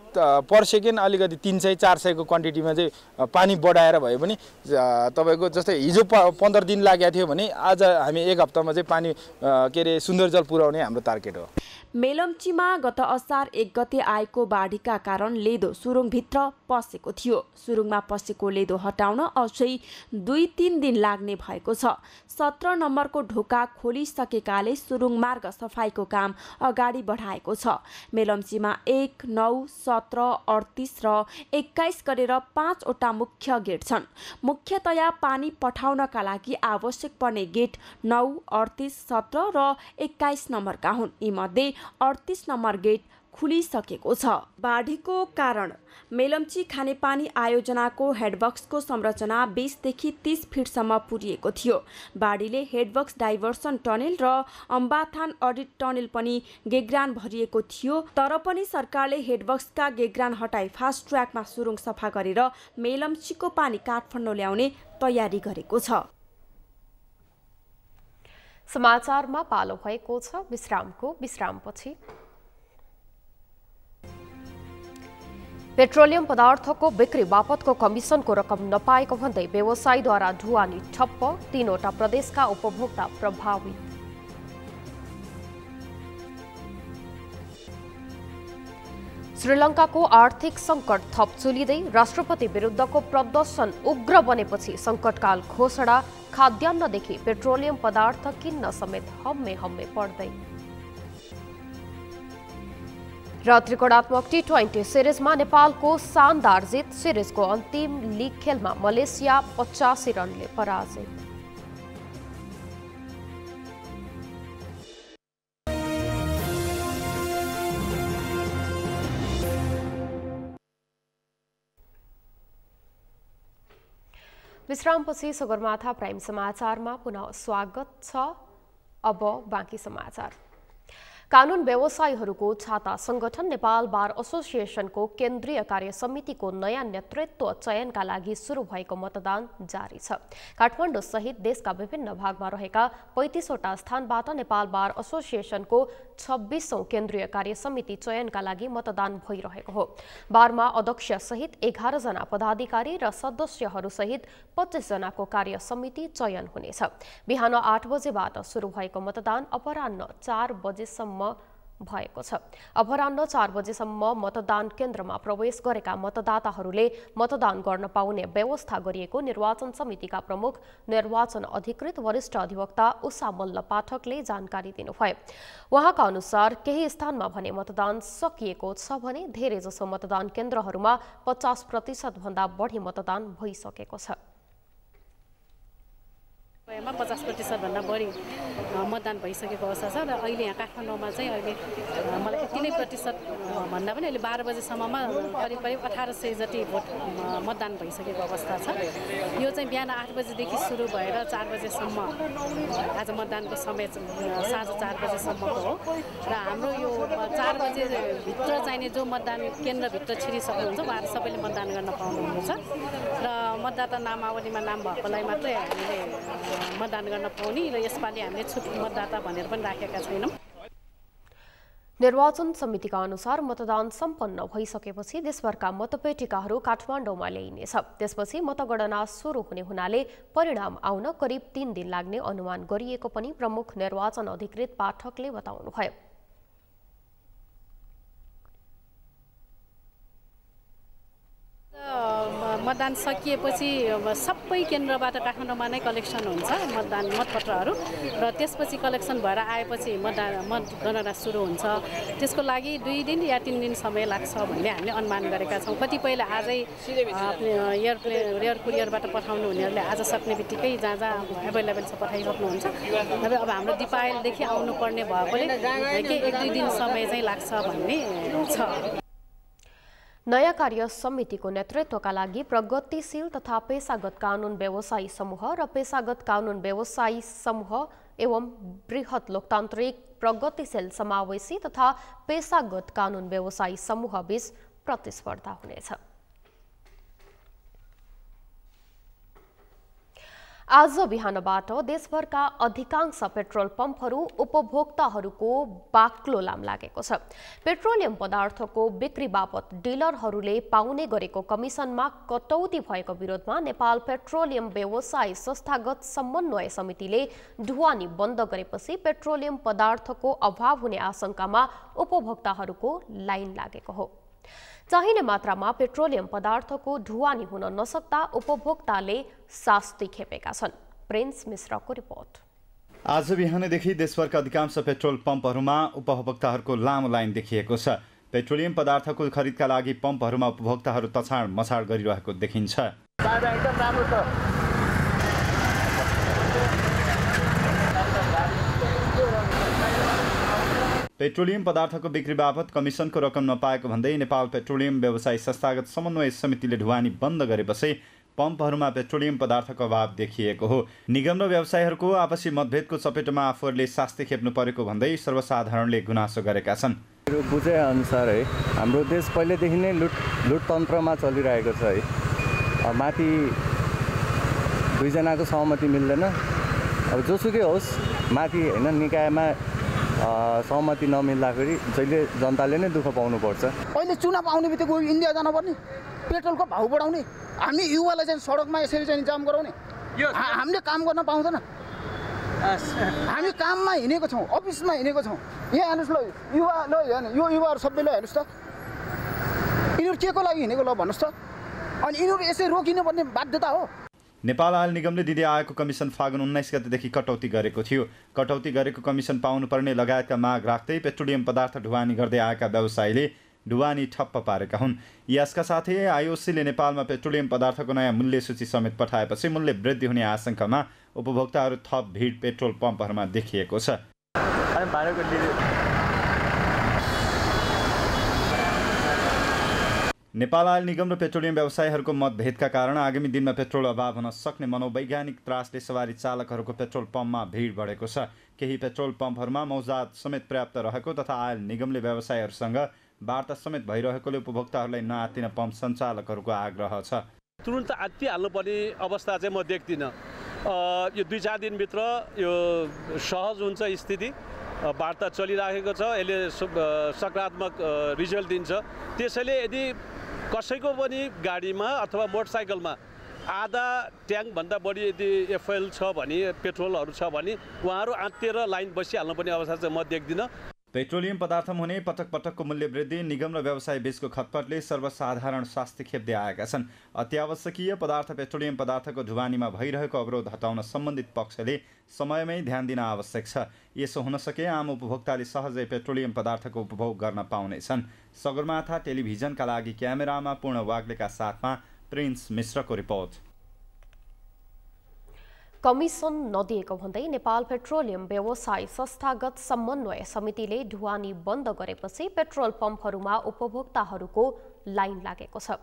पर सेकेन्ड अलिकति 300-400 को क्वान्टिटीमा चाहिँ पानी बढाएर भए पनि तपाईको जस्तै हिजो 15 दिन लागेको थियो भने आज हामी 1 हप्तामा चाहिँ पानी के रे सुन्दर जल पुर्याउने हाम्रो टार्गेट हो। मेलम्चीमा गत असार 1 गते आएको बाढीका कारण लेदो सुरुङभित्र पसेको थियो। सुरुङमा पसेको लेदो हटाउन अझै 2-3 दिन लाग्ने भएको छ। 17 नम्बरको ढोका खोलिसकेकाले सुरुङ मार्ग सफाईको काम अगाडि बढाएको छ। मेलम्चीमा 1, 9, 17, 38 र 21 गरेर 5 वटा मुख्य गेट छन्। मुख्यतया पानी पठाउनका लागि आवश्यक पर्ने गेट 9, 38, 17 र 21 नम्बरका हुन्। यीमध्ये 38 नम्बर गेट खुलिसकेको छ। बाढीको कारण मेलम्ची खानेपानी आयोजनाको हेडबक्सको संरचना 20 देखि 30 फिटसम्म पुरिएको थियो। बाढीले हेडबक्स डाइभर्सन टनेल र अम्बाथान अडिट टनेल पनि गेग्रान भरिएको थियो। तर पनि सरकारले हेडबक्सका गेग्रान हटाई फास्ट ट्र्याकमा सुरुङ सफा गरेर मेलम्चीको पानी काठमाडौँ ल्याउने तयारी गरेको छ। समाचारमा पालो भएको छ विश्रामपछि। पेट्रोलियम पदार्थको बिक्री बापतको कमिसनको रकम नपाएको भन्दै व्यवसायीद्वारा ढुवानी ठप्प, 3 वटा प्रदेशका उपभोक्ता प्रभावित। श्रीलङ्काको आर्थिक सङ्कट थप चुलिँदै राष्ट्रपति विरुद्धको प्रदर्शन उग्र बनेपछि सङ्कटकाल घोषणा, खाद्यान्नदेखि पेट्रोलियम पदार्थ किन्न समेत हम्मे पर्दै। र त्रिकोणात्मक T20 सिरिजमा नेपालको शानदार जित, सिरिजको अन्तिम लिग खेलमा मलेसिया 85 रनले पराजित। विश्रामपछि सगरमाथा प्राइम समाचारमा पुनः स्वागत छ। अब बाँकी समाचार। कानुन व्यवसायीहरूको छाता संगठन नेपाल बार एसोसिएसनको केन्द्रीय कार्य समितिको नयाँ नेतृत्व चयनका लागि सुरु भएको मतदान जारी छ। काठमाडौँ सहित देशका विभिन्न भागमा रहेका 35वटा स्थानबाट नेपाल बार एसोसिएसनको 26औं केन्द्रीय कार्य समिति चयनका लागि मतदान भइरहेको हो। बारमा अध्यक्ष सहित 11 जना पदाधिकारी र सदस्यहरू सहित 25 जनाको कार्य समिति चयन हुनेछ। बिहान 8 बजेबाट सुरु भएको मतदान अपराह्न 4 बजेसम्म भएको छ। अपराह्न 4 बजेसम्म मतदान केन्द्रमा प्रवेश गरेका मतदाताहरूले मतदान गर्न पाउने व्यवस्था गरिएको निर्वाचन समितिका प्रमुख निर्वाचन अधिकृत वरिष्ठ अधिवक्ता उषा मल्ल पाठकले जानकारी दिनुभयो। उहाँका अनुसार केही स्थानमा भने मतदान सकिएको छ भने धेरैजसो मतदान केन्द्रहरूमा 50% भन्दा बढी मतदान भइसकेको छ। 50% भन्दा बढी मतदान भइसकेको अवस्था छ र अहिले यहाँ काठमाडौँमा चाहिँ अहिले मलाई यति नै प्रतिशत भन्दा पनि अहिले 12 बजेसम्ममा करिब 1800 जति भोट मतदान भइसकेको अवस्था छ। यो चाहिँ बिहान 8 बजेदेखि सुरु भएर 4 बजेसम्म आज मतदानको समय साँझ 4 बजेसम्मको हो र हाम्रो यो 4 बजेभित्र चाहिने जो मतदान केन्द्रभित्र छिरिसक्नुहुन्छ उहाँहरू सबैले मतदान गर्न पाउनुहुन्छ र मतदाता नामावलीमा नाम भएकोलाई मात्रै हामीले मतदान गर्न पाउने र यसपालि हामीले छुट मतदाता भनेर पनि राखेका छैनौँ। निर्वाचन समितिका अनुसार मतदान सम्पन्न भइसकेपछि देशभरका मतपेटिकाहरू काठमाडौँमा ल्याइनेछ। त्यसपछि मतगणना सुरु हुने हुनाले परिणाम आउन करिब 3 दिन लाग्ने अनुमान गरिएको पनि प्रमुख निर्वाचन अधिकृत पाठकले बताउनुभयो। मतदान सकिएपछि सबै केन्द्रबाट काठमाडौँमा नै कलेक्सन हुन्छ मतदान मतपत्रहरू र त्यसपछि कलेक्सन भएर आएपछि मतगणना सुरु हुन्छ। त्यसको लागि 2 दिन या 3 दिन समय लाग्छ भन्ने हामीले अनुमान गरेका छौँ। कतिपयले आजै एयर कुरियरबाट पठाउनु हुनेहरूले आज सक्ने बित्तिकै जहाँ जहाँ एभाइलेबल छ पठाइसक्नुहुन्छ। अब हाम्रो दिपायलदेखि आउनुपर्ने भएकोले 1-2 दिन समय चाहिँ लाग्छ भन्ने छ। नयाँ कार्य समितिको नेतृत्वका लागि प्रगतिशील तथा पेशागत कानुन व्यवसायी समूह र पेशागत कानुन व्यवसायी समूह एवं बृहत लोकतान्त्रिक प्रगतिशील समावेशी तथा पेशागत कानुन व्यवसायी समूह बीच प्रतिस्पर्धा हुनेछ। आज बिहानबाट देशभरका अधिकांश पेट्रोल पम्पहरू उपभोक्ताहरूको बाक्लो लाम लागेको छ। पेट्रोलियम पदार्थको बिक्री बापत डिलरहरूले पाउने गरेको कमिसनमा कटौती भएको विरोधमा नेपाल पेट्रोलियम व्यवसायी संस्थागत समन्वय समितिले ढुवानी बन्द गरेपछि पेट्रोलियम पदार्थको अभाव हुने आशंकामा उपभोक्ताहरूको लाइन लागेको हो। चाहिने मात्रामा पेट्रोलियम पदार्थको ढुवानी हुन नसक्दा उपभोक्ताले शास्ति खेपेका छन्। प्रिन्स मिश्रको रिपोर्ट। आज बिहानदेखि देशभरका अधिकांश पेट्रोल पम्पहरूमा उपभोक्ताहरूको लामो लाइन देखिएको छ। पेट्रोलियम पदार्थको खरिदका लागि पम्पहरूमा उपभोक्ताहरू तछाड मछाड गरिरहेको देखिन्छ। पेट्रोलियम पदार्थको बिक्री बापत कमिसनको रकम नपाएको भन्दै नेपाल पेट्रोलियम व्यवसायी संस्थागत समन्वय समितिले ढुवानी बन्द गरेपछि पम्पहरूमा पेट्रोलियम पदार्थको अभाव देखिएको हो। निगम र व्यवसायीहरूको आपसी मतभेदको चपेटमा आफूहरूले शास्ति खेप्नु परेको भन्दै सर्वसाधारणले गुनासो गरेका छन्। मेरो बुझे अनुसार है हाम्रो देश पहिलेदेखि नै लुटतन्त्रमा चलिरहेको छ है। माथि 2 जनाको सहमति मिल्दैन। अब जोसुकै होस् माथि हैन निकायमा सहमति नमिल्दाखेरि जहिले जनताले नै दुःख पाउनुपर्छ। अहिले चुनाव आउने बित्तिकै इन्डिया जानुपर्ने, पेट्रोलको भाउ बढाउने, हामी युवालाई चाहिँ सडकमा यसरी चाहिँ जाम गराउने, हामीले काम गर्न पाउँदैन। हामी काममा हिँडेको छौँ, अफिसमा हिँडेको छौँ। यहाँ हेर्नुहोस् ल युवा ल यो युवाहरू सबैले हेर्नुहोस् त यिनीहरू के को लागि हिँडेको ल भन्नुहोस् त अनि यिनीहरू यसै रोकिनु पर्ने बाध्यता हो नेपाल आयल निगमले दिँदै आएको कमिसन फागुन 19 गतेदेखि कटौती गरेको थियो। कटौती गरेको कमिसन पाउनुपर्ने लगायतका माग राख्दै पेट्रोलियम पदार्थ ढुवानी गर्दै आएका व्यवसायीले ढुवानी ठप्प पारेका हुन्। यसका साथै आइओसीले नेपालमा पेट्रोलियम पदार्थको नयाँ मूल्य सूची समेत पठाएपछि मूल्य वृद्धि हुने आशंकामा उपभोक्ताहरू थप भिड पेट्रोल पम्पहरूमा देखिएको छ। नेपाल आयल निगम र पेट्रोलियम व्यवसायीहरूको मतभेदका कारण आगामी दिनमा पेट्रोल अभाव हुन सक्ने मनोवैज्ञानिक त्रासले सवारी चालकहरूको पेट्रोल पम्पमा भिड बढेको छ। केही पेट्रोल पम्पहरूमा मौजात समेत पर्याप्त रहेको तथा आयल निगमले व्यवसायीहरूसँग वार्ता समेत भइरहेकोले उपभोक्ताहरूलाई नआत्तिन पम्प सञ्चालकहरूको आग्रह छ। तुरुन्त आत्तिहाल्नुपर्ने अवस्था चाहिँ म देख्दिनँ। यो 2-4 दिनभित्र यो सहज हुन्छ स्थिति, वार्ता चलिराखेको छ, यसले सकारात्मक रिजल्ट दिन्छ। त्यसैले यदि कसैको पनि गाडीमा अथवा मोटरसाइकलमा आधा ट्याङ्कभन्दा बढी यदि एफएल छ भने, पेट्रोलहरू छ भने उहाँहरू आत्तिएर लाइन बसिहाल्नुपर्ने अवस्था चाहिँ म देख्दिनँ। पेट्रोलियम पदार्थमा हुने पटक पटकको मूल्य वृद्धि, निगम र व्यवसाय बीचको खटपटले सर्वसाधारण स्वास्थ्य खेप्दै आएका छन्। अत्यावश्यकीय पदार्थ पेट्रोलियम पदार्थको ढुवानीमा भइरहेको अवरोध हटाउन सम्बन्धित पक्षले समयमै ध्यान दिन आवश्यक छ। यसो हुन सके आम उपभोक्ताले सहजै पेट्रोलियम पदार्थको उपभोग गर्न पाउनेछन्। सगरमाथा टेलिभिजनका लागि क्यामेरामा पूर्ण वाग्लेका साथमा प्रिन्स मिश्रको रिपोर्ट। कमिसन नदिएको भन्दै नेपाल पेट्रोलियम व्यवसाय संस्थागत समन्वय समितिले ढुवानी बन्द गरेपछि पेट्रोल पम्पहरूमा उपभोक्ताहरूको लाइन लागेको छ।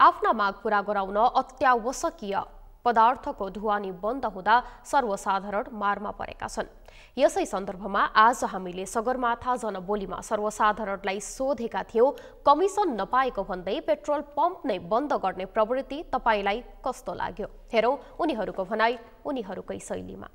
आफ्ना माग पूरा गराउन अत्यावश्यकीय पदार्थको ढुवानी बन्द हुँदा सर्वसाधारण मारमा परेका छन्। यसै सन्दर्भमा आज हामीले सगरमाथा जनबोलीमा सर्वसाधारणलाई सोधेका थियौं, कमिसन नपाएको भन्दै पेट्रोल पम्प नै बन्द गर्ने प्रवृत्ति तपाईलाई कस्तो लाग्यो? हेरौं उनीहरूको भनाई उनीहरूकै शैलीमा।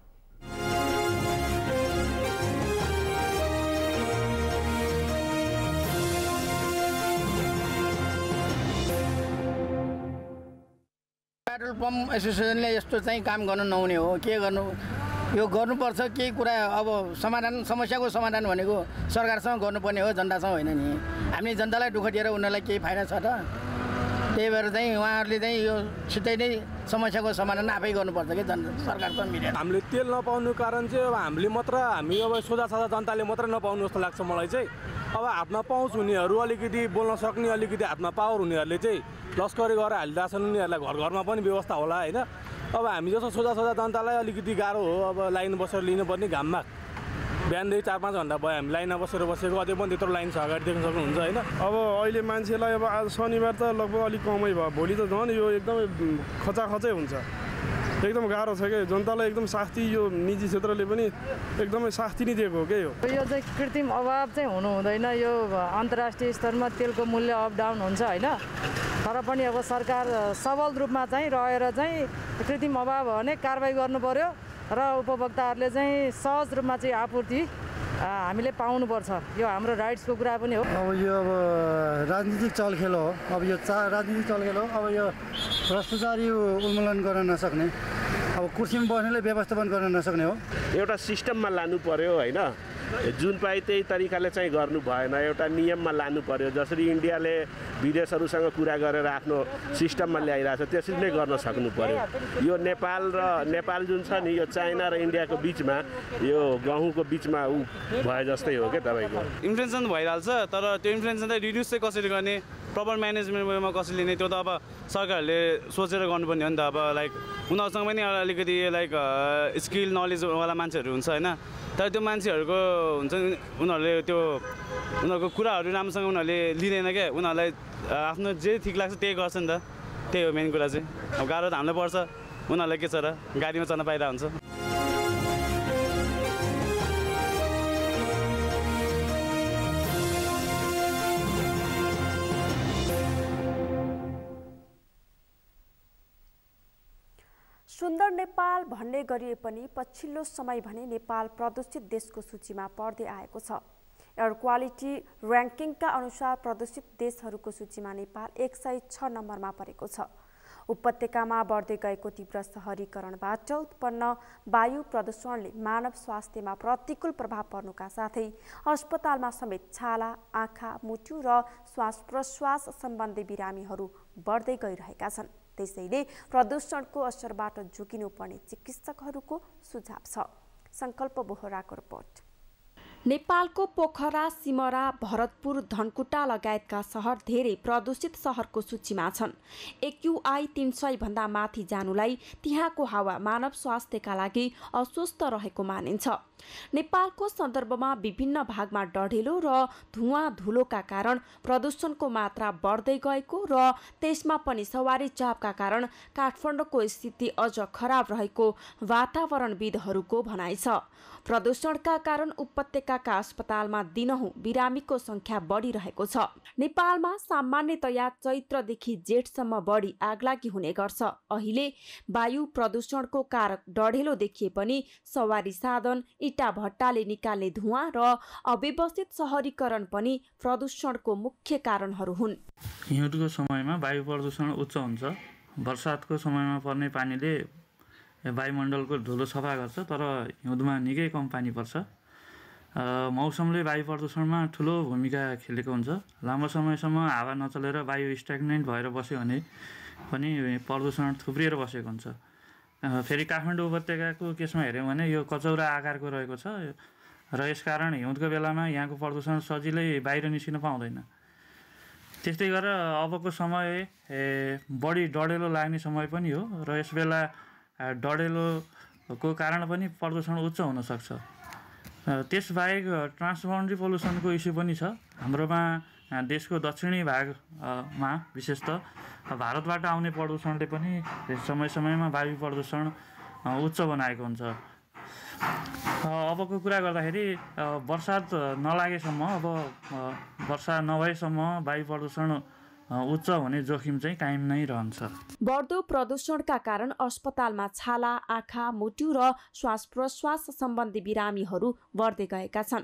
पेट्रोल पम्प एसोसिएसनले यस्तो चाहिँ काम गर्नु नहुने हो। के गर्नु, यो गर्नुपर्छ। केही कुरा अब समाधान, समस्याको समाधान भनेको सरकारसँग गर्नुपर्ने हो, जनतासँग होइन नि। हामीले जनतालाई दुःख दिएर उनीहरूलाई केही फाइदा छ त? त्यही भएर चाहिँ उहाँहरूले चाहिँ यो छिट्टै नै समस्याको समाधान आफै गर्नुपर्छ कि सरकारसँग मिलेर। हामीले तेल नपाउनु कारण चाहिँ अब हामी अब सोझा जनताले मात्र नपाउनु जस्तो लाग्छ मलाई चाहिँ। अब हातमा पहुँच हुनेहरू, अलिकति बोल्न सक्ने, अलिकति हातमा पावर हुनेहरूले चाहिँ लस्करी गरेर हालिरहेछन्। उनीहरूलाई घर घरमा पनि व्यवस्था होला होइन। अब हामी जस्तो सोझा जनतालाई अलिकति गाह्रो हो। अब लाइन बसेर लिनुपर्ने घाममा बिहानदेखि 4-5 घन्टा भयो हामी लाइनमा बसेको। अझै पनि त्यत्रो लाइन छ, अगाडि देख्न सक्नुहुन्छ होइन। अब अहिले मान्छेलाई अब आज शनिबार त लगभग अलिक कमै भयो, भोलि त झन् यो एकदमै खचाखचै हुन्छ। एकदम गाह्रो छ क्या जनतालाई। एकदम शास्ति यो निजी क्षेत्रले पनि एकदमै शास्ति नै दिएको हो क्या। यो चाहिँ कृत्रिम अभाव चाहिँ हुनु हुँदैन। यो अन्तर्राष्ट्रिय स्तरमा तेलको मूल्य अप डाउन हुन्छ होइन। तर पनि अब सरकार सबल रूपमा चाहिँ रहेर चाहिँ कृत्रिम अभाव भने कारबाही गर्नु पर्यो र उपभोक्ताहरूले चाहिँ सहज रूपमा चाहिँ आपूर्ति हामीले पाउनुपर्छ। यो हाम्रो राइट्सको कुरा पनि हो। अब यो अब राजनीतिक चलखेल हो। अब यो राजनीतिक चलखेल हो। अब यो भ्रष्टाचारी उन्मूलन गर्न नसक्ने, अब कुर्सीमा बस्नेले व्यवस्थापन गर्न नसक्ने हो। एउटा सिस्टममा लानु पर्यो होइन। जुन पाए त्यही तरिकाले चाहिँ गर्नु भएन। एउटा नियममा लानु पर्यो। जसरी इन्डियाले विदेशहरूसँग कुरा गरेर आफ्नो सिस्टममा ल्याइरहेछ त्यसरी नै गर्न सक्नु पर्यो। यो नेपाल जुन छ नि, यो चाइना र इन्डियाको बिचमा, यो गहुँको बिचमा भए जस्तै हो क्या तपाईँको। इन्फ्लेसन भइहाल्छ, तर त्यो इन्फ्लेसन चाहिँ रिड्युस चाहिँ कसरी गर्ने, प्रपर म्यानेजमेन्ट वेमा कसरी लिने, त्यो त अब सरकारहरूले सोचेर गर्नुपर्ने हो नि त। अब लाइक उनीहरूसँग पनि अलिकति लाइक स्किल नलेजवाला मान्छेहरू हुन्छ होइन। तर त्यो मान्छेहरूको हुन्छ नि, उनीहरूको कुराहरू राम्रोसँग उनीहरूले लिँदैन क्या। उनीहरूलाई आफ्नो जे ठिक लाग्छ त्यही गर्छ नि त। त्यही हो मेन कुरा चाहिँ। अब गाह्रो त हामीलाई पर्छ, उनीहरूलाई के छ र, गाडीमा चढ्न पाइरहेको हुन्छ। सुन्दर नेपाल भन्ने गरिए पनि पछिल्लो समय भने नेपाल प्रदूषित देशको सूचीमा पर्दै आएको छ। एयर क्वालिटी र्याङ्किङका अनुसार प्रदूषित देशहरूको सूचीमा नेपाल 106 नम्बरमा परेको छ। उपत्यकामा बढ्दै गएको तीव्र शहरीकरणबाट उत्पन्न वायु प्रदूषणले मानव स्वास्थ्यमा प्रतिकूल प्रभाव पर्नुका साथै अस्पतालमा समेत छाला, आँखा, मुटु र श्वास प्रश्वास सम्बन्धी बिरामीहरू बढ्दै गइरहेका छन्। त्यसैले प्रदूषणको असरबाट जोगिनुपर्ने चिकित्सकहरूको सुझाव छ। संकल्प बोहराको रिपोर्ट। नेपालको पोखरा, सिमरा, भरतपुर, धनकुटा लगायतका सहर धेरै प्रदूषित सहरको सूचीमा छन्। AQI 300 भन्दा माथि जानुलाई त्यहाँको हावा मानव स्वास्थ्यका लागि अस्वस्थ रहेको मानिन्छ। नेपालको सन्दर्भमा विभिन्न भागमा डढेलो र धुवाँ धुलोका कारण प्रदूषणको मात्रा बढ्दै गएको र त्यसमा पनि सवारी चापका कारण काठमाडौँको स्थिति अझ खराब रहेको वातावरणविदहरूको भनाइ छ। प्रदूषणका कारण उपत्यकाका अस्पतालमा दिनहुँ बिरामीको संख्या बढिरहेको छ। नेपालमा सामान्यतया चैत्रदेखि जेठसम्म बढी आगलागी हुने गर्छ। अहिले वायु प्रदूषणको कारक डढेलो देखिए पनि सवारी साधन, इटा भट्टाले निकाल्ने धुवाँ र अव्यवस्थित शहरीकरण पनि प्रदूषणको मुख्य कारणहरू हुन्। हिउँदको समयमा वायु प्रदूषण उच्च हुन्छ। वर्षातको समयमा पर्ने पानीले वायुमण्डलको धुलो सफा गर्छ, तर हिउँदमा निकै कम पानी पर्छ। मौसमले वायु प्रदूषणमा ठुलो भूमिका खेलेको हुन्छ। लामो समयसम्म हावा नचलेर वायु स्ट्याग्नेन्ट भएर बस्यो भने पनि प्रदूषण थुप्रिएर बसेको हुन्छ। फेरि काठमाडौँ उपत्यकाको केसमा हेऱ्यौँ भने यो कचौरा आकारको रहेको छ र यसकारण हिउँदको बेलामा यहाँको प्रदूषण सजिलै बाहिर निस्किन पाउँदैन। त्यस्तै गरेर अबको समय बढी डढेलो लाग्ने समय पनि हो र यस बेला डढेलोको कारण पनि प्रदूषण उच्च हुनसक्छ। त्यसबाहेक ट्रान्सबाउन्ड्री पोल्युसनको इस्यु पनि छ। हाम्रोमा देशको दक्षिणी भागमा विशेषतः भारतबाट आउने प्रदूषणले पनि समय समयमा वायु प्रदूषण उच्च बनाएको हुन्छ। अबको कुरा गर्दाखेरि बर्सात नलागेसम्म, अब वर्षा नभएसम्म वायु प्रदूषण उच्च हुने जोखिम चाहिँ कायम नै रहन्छ। बढ्दो प्रदूषणका कारण अस्पतालमा छाला, आँखा, मुटु र श्वास प्रश्वास सम्बन्धी बिरामीहरू बढ्दै गएका छन्।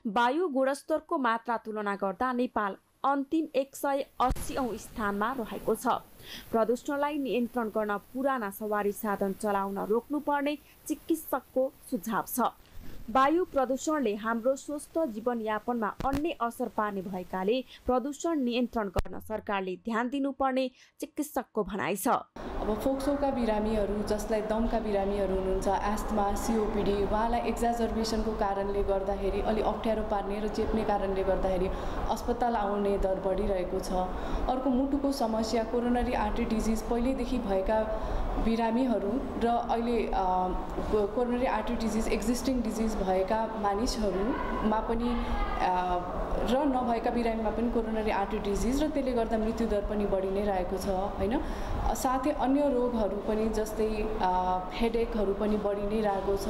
वायु गुणस्तरको मात्रा तुलना गर्दा नेपाल अन्तिम 180औं स्थानमा रहेको छ। प्रदूषणलाई नियन्त्रण गर्न पुराना सवारी साधन चलाउन रोक्नुपर्ने चिकित्सकको सुझाव छ। वायु प्रदूषणले हाम्रो स्वस्थ जीवनयापनमा अन्य असर पार्ने भएकाले प्रदूषण नियन्त्रण गर्न सरकारले ध्यान दिनुपर्ने चिकित्सकको भनाइ छ। अब फोक्सोका बिरामीहरू जसलाई दमका बिरामीहरू हुनुहुन्छ, एस्थमा, COPD, उहाँलाई एक्जाजर्बेसनको कारणले गर्दाखेरि अलि अप्ठ्यारो पार्ने र चेप्ने कारणले गर्दाखेरि अस्पताल आउने दर बढिरहेको छ। अर्को मुटुको समस्या, कोरोनरी आर्टरी डिजिज पहिल्यैदेखि भएका बिरामीहरू र अहिले coronary artery disease existing disease भएका मानिसहरूमा पनि र नभएका बिरामीमा पनि कोरोनरी आर्टरी डिजिज र त्यसले गर्दा मृत्युदर पनि बढी नै रहेको छ हैन। साथै अन्य रोगहरू पनि जस्तै हेडेकहरू पनि बढी नै रहेको छ।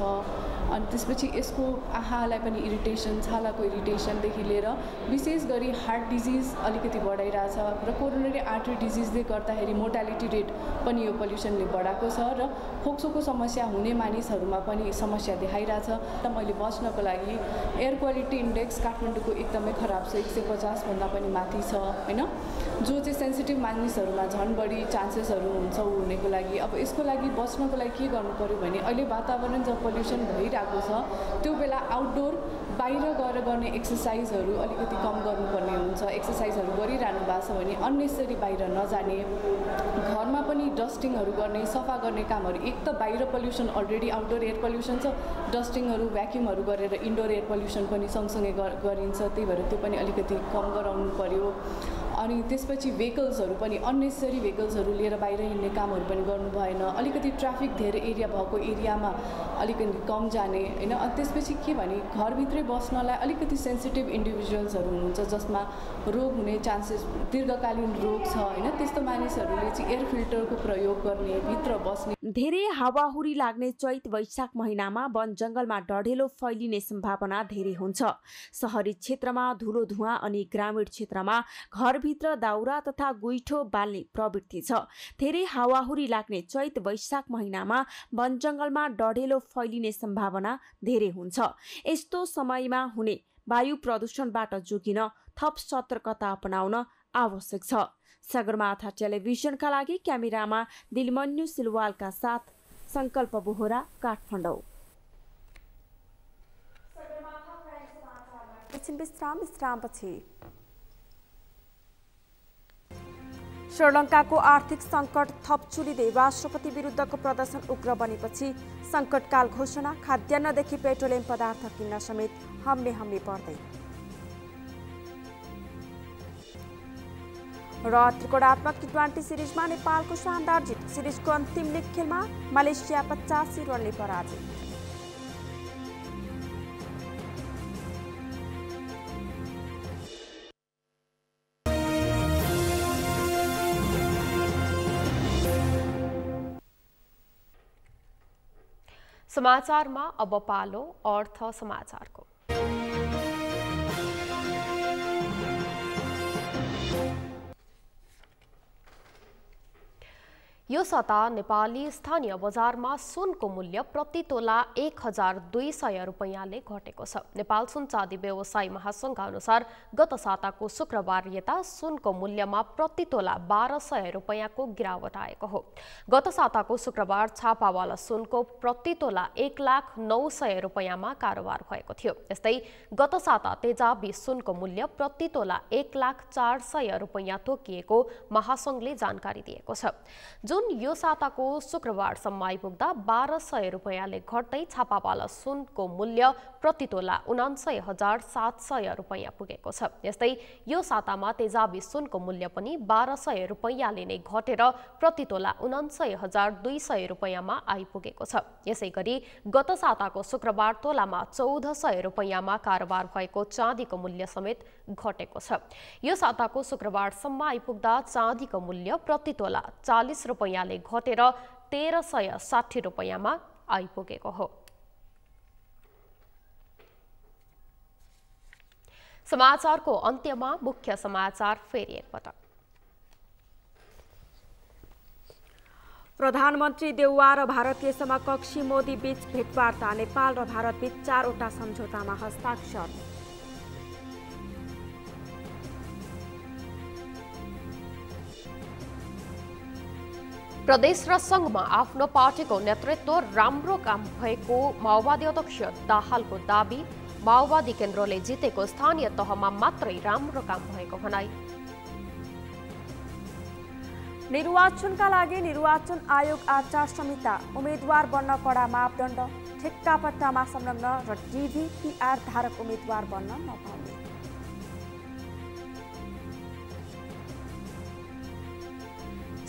अनि त्यसपछि यसको आँखालाई पनि इरिटेसन, छालाको इरिटेसनदेखि लिएर विशेष गरी हार्ट डिजिज अलिकति बढाइरहेछ र कोरोनरी आर्टरी डिजिजले गर्दाखेरि मोर्टालिटी रेट पनि यो पोल्युसनले बढाएको छ र फोक्सोको समस्या हुने मानिसहरूमा पनि समस्या देखाइरहेछ। त मैले बच्नको लागि एयर क्वालिटी इन्डेक्स काठमाडौँको एकदमै खराब छ, 150 भन्दा पनि माथि छ हैन, जो चाहिँ सेन्सिटिभ मानिसहरूमा झन् बढी चान्सेसहरू हुन्छ हुनेको लागि। अब यसको लागि बच्नको लागि के गर्नु पर्यो भने अहिले वातावरण जब पोल्युसन भइरहेको छ त्यो बेला आउटडोर बाहिर गएर गर्ने एक्सर्साइजहरू अलिकति कम गर्नुपर्ने हुन्छ। एक्सर्साइजहरू गरिरहनु भएको छ भने अन्नेसरी बाहिर नजाने, घरमा पनि डस्टिङहरू गर्ने, सफा गर्ने कामहरू। एक त बाहिर pollution already outdoor air pollution छ, डस्टिङहरू भ्याक्युमहरू गरेर इन्डोर एयर पोल्युसन पनि सँगसँगै गरिन्छ। त्यही भएर त्यो पनि अलिकति कम गराउनु पर्यो। अनि त्यसपछि भेहिकल्सहरू पनि अन्नेसरी भेहिकल्सहरू लिएर बाहिर हिँड्ने कामहरू पनि गर्नु भएन। अलिकति ट्राफिक धेरै एरिया भएको एरियामा अलिकति कम जाने हैन। अनि त्यसपछि के भने घरभित्रै बस्नलाई अलिकति सेन्सिटिभ इन्डिभिजुअल्सहरू हुनुहुन्छ जसमा रोग हुने चान्सेस, दीर्घकालीन रोग छ हैन, त्यस्तो मानिसहरूले चाहिँ एयर फिल्टरको प्रयोग गर्ने, भित्र बस्ने। धेरै हावाहुरी लाग्ने चैत वैशाख महिनामा वन जङ्गलमा डढेलो फैलिने सम्भावना धेरै हुन्छ। शहरी क्षेत्रमा धुलो धुवाँ अनि ग्रामीण क्षेत्रमा घरभित्र दाउरा तथा गुइठो बाल्ने प्रवृत्ति छ। धेरै हावाहुरी लाग्ने चैत वैशाख महिनामा वन जङ्गलमा डढेलो फैलिने सम्भावना धेरै हुन्छ। यस्तो समयमा हुने वायु प्रदूषणबाट जोगिन थप सतर्कता अपनाउन आवश्यक छ। सगरमाथा टेलिभिजनका लागि क्यामेरामा दिलमन्यु सिलवालका साथ संकल्प बोहरा, काठमाडौँ। विश्रामपछि श्रीलङ्काको आर्थिक सङ्कट थप चुलिँदै राष्ट्रपति विरुद्धको प्रदर्शन उग्र बनेपछि सङ्कटकाल घोषणा, खाद्यान्नदेखि पेट्रोलियम पदार्थ किन्न समेत हम्मे पर्दै। र त्रिकोणात्मक टी20 सिरिजमा नेपालको शानदार जित, सिरिजको अन्तिम लिग खेलमा मलेसिया 85 रनले पराजित। समाचारमा अब पालो अर्थ समाचारको। यो साता नेपाली स्थानीय बजारमा सुनको मूल्य प्रति तोला 1200 रुपैयाँले घटेको छ। नेपाल सुन चाँदी व्यवसायी महासंघ अनुसार गत साताको शुक्रबार यता सुनको मूल्यमा प्रति तोला 1200 रुपैयाँको गिरावट आएको हो। गत साताको शुक्रबार छापावाला सुनको प्रति तोला 1,09,000 रुपैयाँमा कारोबार भएको थियो। यस्तै गत साता तेजाबी सुनको मूल्य प्रति तोला 1,04,000 रुपैयाँ तोकिएको महासंघले जानकारी दिएको छ। जुन यो साताको शुक्रबारसम्म आइपुग्दा 1200 रुपैयाँले घट्दै छापावाला सुनको मूल्य प्रति तोला 79,700 रुपैयाँ पुगेको छ। यस्तै यो सातामा तेजाबी सुनको मूल्य पनि 1200 रुपैयाँले नै घटेर प्रति तोला 79,200 रुपैयाँमा आइपुगेको छ। यसै गरी गत साताको शुक्रबार तोलामा 1400 रुपैयाँमा कारोबार भएको चाँदीको मूल्य समेत घटेको छ। यो साताको शुक्रबारसम्म आइपुग्दा चाँदीको मूल्य प्रति तोला 40 रुपैयाँले घटेर 1360 रुपैयाँमा आइपुगेको हो। समाचारको अन्त्यमा मुख्य समाचार फेरि एकपटक। प्रधानमन्त्री देउवा र भारतीय समकक्षी मोदी बीच भेटवार्ता, नेपाल र भारत बीच 4 वटा सम्झौतामा हस्ताक्षर। प्रदेश र संघमा आफ्नो पार्टीको नेतृत्व राम्रो काम भएको माओवादी अध्यक्ष दाहालको दाबी, माओवादी केन्द्रले जितेको स्थानीय तहमा मात्रै राम्रो काम भएको भनाई। निर्वाचनका लागि निर्वाचन आयोग आचार संहिता, उम्मेद्वार बन्न कडा मापदण्ड, ठेक्कापट्टामा संलग्न र DVPR धारक उम्मेद्वार बन्न नपाउने।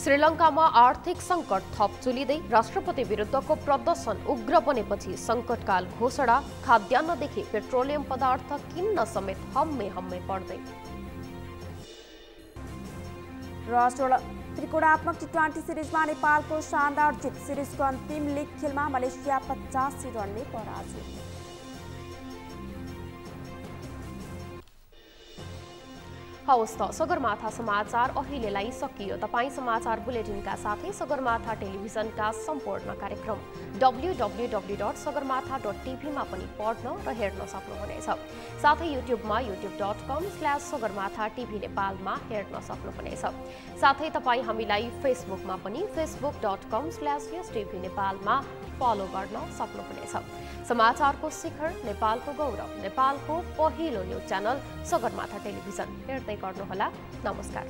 श्रीलङ्कामा आर्थिक सङ्कट थप चुलिँदै राष्ट्रपति विरुद्धको प्रदर्शन उग्र बनेपछि सङ्कटकाल घोषणा, खाद्यान्नदेखि पेट्रोलियम पदार्थ किन्न समेत हम्मे पर्दै। र त्रिकोणात्मक टी20 सिरिजमा नेपालको शानदार जित, सिरिजको अन्तिम लिग खेलमा मलेसिया 85 रनले पराजित। हवस् त सगरमाथा समाचार अहिलेलाई सकियो। तपाईँ समाचार बुलेटिनका साथै सगरमाथा टेलिभिजनका सम्पूर्ण कार्यक्रम www.sagarmatha.tv मा पनि पढ्न र हेर्न सक्नुहुनेछ। साथै युट्युबमा youtube.com/sagarmatha TV नेपालमा हेर्न सक्नुहुनेछ। साथै तपाईँ हामीलाई फेसबुकमा पनि facebook.com/yestv नेपालमा फलो गर्न सक्नुहुनेछ। समाचारको शिखर, नेपालको गौरव, नेपालको पहिलो न्युज च्यानल सगरमाथा टेलिभिजन हेर्दै गर्नुहोला। नमस्कार।